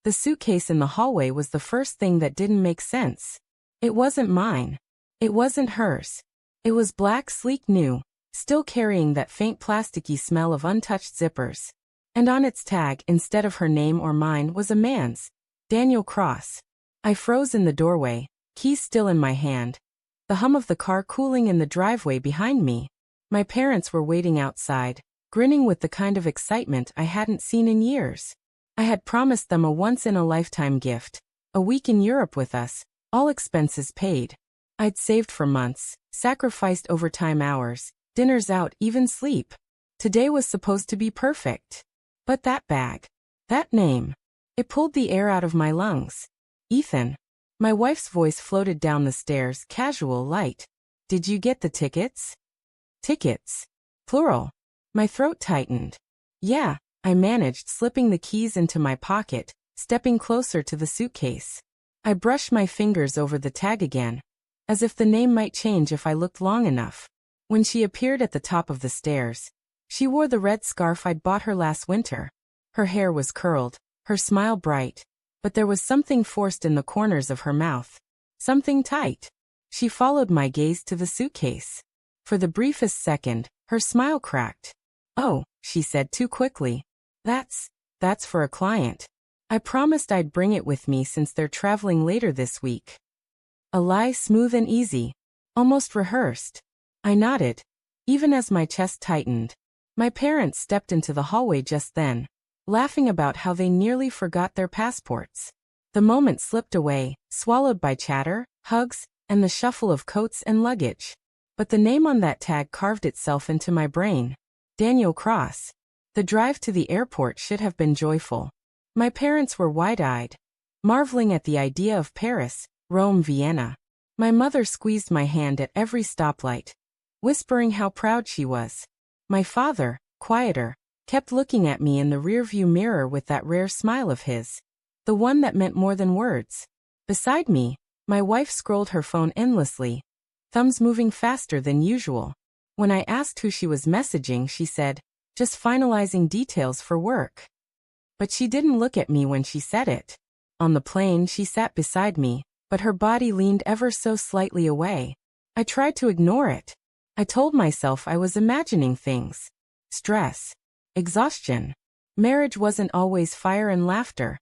The suitcase in the hallway was the first thing that didn't make sense. It wasn't mine. It wasn't hers. It was black, sleek, new, still carrying that faint plasticky smell of untouched zippers. And on its tag, instead of her name or mine, was a man's, Daniel Cross. I froze in the doorway, keys still in my hand, the hum of the car cooling in the driveway behind me. My parents were waiting outside, grinning with the kind of excitement I hadn't seen in years. I had promised them a once-in-a-lifetime gift, a week in Europe with us, all expenses paid. I'd saved for months, sacrificed overtime hours, dinners out, even sleep. Today was supposed to be perfect. But that bag, that name, it pulled the air out of my lungs. Ethan. My wife's voice floated down the stairs, casual, light. Did you get the tickets? Tickets. Plural. My throat tightened. Yeah, I managed, slipping the keys into my pocket, stepping closer to the suitcase. I brushed my fingers over the tag again, as if the name might change if I looked long enough. When she appeared at the top of the stairs, she wore the red scarf I'd bought her last winter. Her hair was curled, her smile bright, but there was something forced in the corners of her mouth. Something tight. She followed my gaze to the suitcase. For the briefest second, her smile cracked. Oh, she said too quickly. That's for a client. I promised I'd bring it with me since they're traveling later this week. A lie, smooth and easy. Almost rehearsed. I nodded, even as my chest tightened. My parents stepped into the hallway just then, laughing about how they nearly forgot their passports. The moment slipped away, swallowed by chatter, hugs, and the shuffle of coats and luggage. But the name on that tag carved itself into my brain. Daniel Cross. The drive to the airport should have been joyful. My parents were wide-eyed, marveling at the idea of Paris, Rome, Vienna. My mother squeezed my hand at every stoplight, whispering how proud she was. My father, quieter, kept looking at me in the rearview mirror with that rare smile of his, the one that meant more than words. Beside me, my wife scrolled her phone endlessly, thumbs moving faster than usual. When I asked who she was messaging, she said, "Just finalizing details for work." But she didn't look at me when she said it. On the plane, she sat beside me, but her body leaned ever so slightly away. I tried to ignore it. I told myself I was imagining things. Stress. Exhaustion. Marriage wasn't always fire and laughter.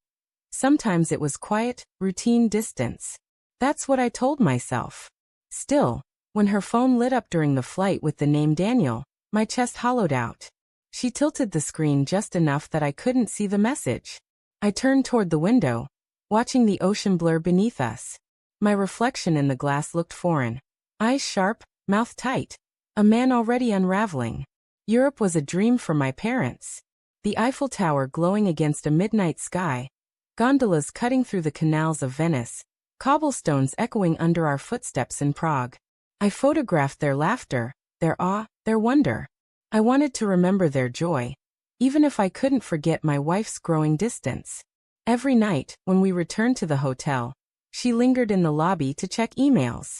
Sometimes it was quiet, routine distance. That's what I told myself. Still, when her phone lit up during the flight with the name Daniel, my chest hollowed out. She tilted the screen just enough that I couldn't see the message. I turned toward the window, watching the ocean blur beneath us. My reflection in the glass looked foreign. Eyes sharp, mouth tight. A man already unraveling. Europe was a dream for my parents. The Eiffel Tower glowing against a midnight sky. Gondolas cutting through the canals of Venice. Cobblestones echoing under our footsteps in Prague. I photographed their laughter, their awe, their wonder. I wanted to remember their joy, even if I couldn't forget my wife's growing distance. Every night, when we returned to the hotel, she lingered in the lobby to check emails.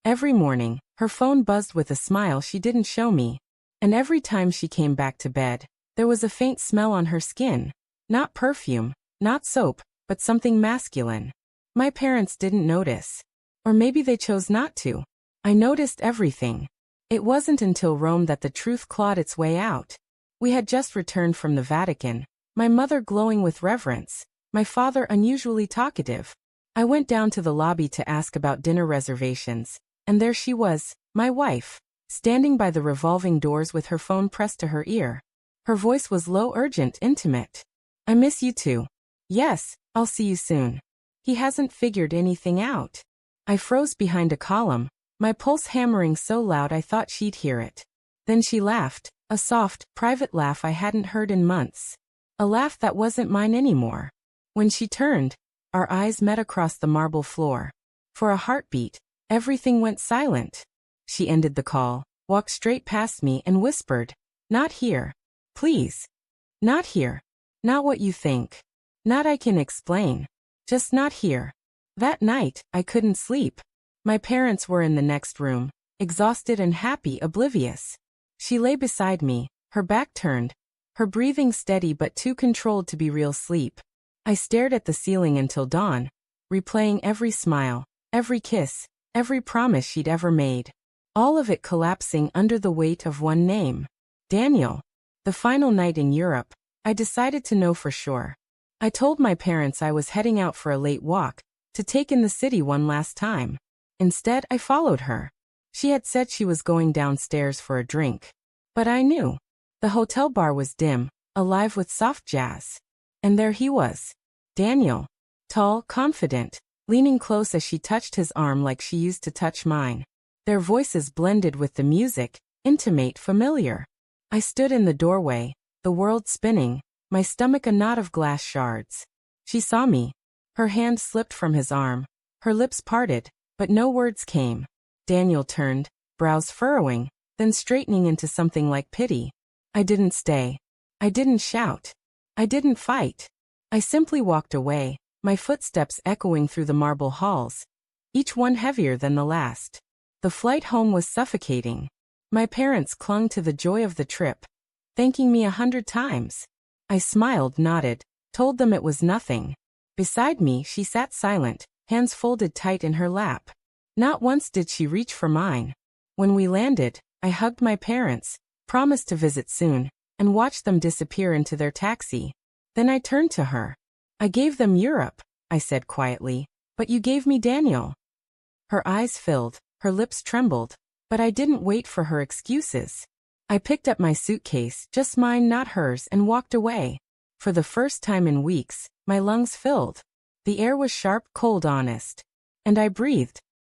Every morning, her phone buzzed with a smile she didn't show me. And every time she came back to bed, there was a faint smell on her skin. Not perfume, not soap, but something masculine. My parents didn't notice. Or maybe they chose not to. I noticed everything. It wasn't until Rome that the truth clawed its way out. We had just returned from the Vatican, my mother glowing with reverence, my father unusually talkative. I went down to the lobby to ask about dinner reservations, and there she was, my wife, standing by the revolving doors with her phone pressed to her ear. Her voice was low, urgent, intimate. "I miss you too." "Yes, I'll see you soon." He hasn't figured anything out. I froze behind a column, my pulse hammering so loud I thought she'd hear it. Then she laughed, a soft, private laugh I hadn't heard in months. A laugh that wasn't mine anymore. When she turned, our eyes met across the marble floor. For a heartbeat, everything went silent. She ended the call, walked straight past me and whispered, "Not here. Please. Not here. Not what you think. Not I can explain. Just not here." That night, I couldn't sleep. My parents were in the next room, exhausted and happy, oblivious. She lay beside me, her back turned, her breathing steady but too controlled to be real sleep. I stared at the ceiling until dawn, replaying every smile, every kiss, every promise she'd ever made. All of it collapsing under the weight of one name. Daniel. The final night in Europe, I decided to know for sure. I told my parents I was heading out for a late walk, to take in the city one last time. Instead, I followed her. She had said she was going downstairs for a drink. But I knew. The hotel bar was dim, alive with soft jazz. And there he was. Daniel. Tall, confident, leaning close as she touched his arm like she used to touch mine. Their voices blended with the music, intimate, familiar. I stood in the doorway, the world spinning, my stomach a knot of glass shards. She saw me. Her hand slipped from his arm. Her lips parted, but no words came. Daniel turned, brows furrowing, then straightening into something like pity. I didn't stay. I didn't shout. I didn't fight. I simply walked away, my footsteps echoing through the marble halls, each one heavier than the last. The flight home was suffocating. My parents clung to the joy of the trip, thanking me 100 times. I smiled, nodded, told them it was nothing. Beside me, she sat silent, hands folded tight in her lap. Not once did she reach for mine. When we landed, I hugged my parents, promised to visit soon, and watched them disappear into their taxi. Then I turned to her. I gave them Europe, I said quietly, but you gave me Daniel. Her eyes filled, her lips trembled, but I didn't wait for her excuses. I picked up my suitcase, just mine, not hers, and walked away. For the first time in weeks, my lungs filled. The air was sharp, cold, honest. And I breathed,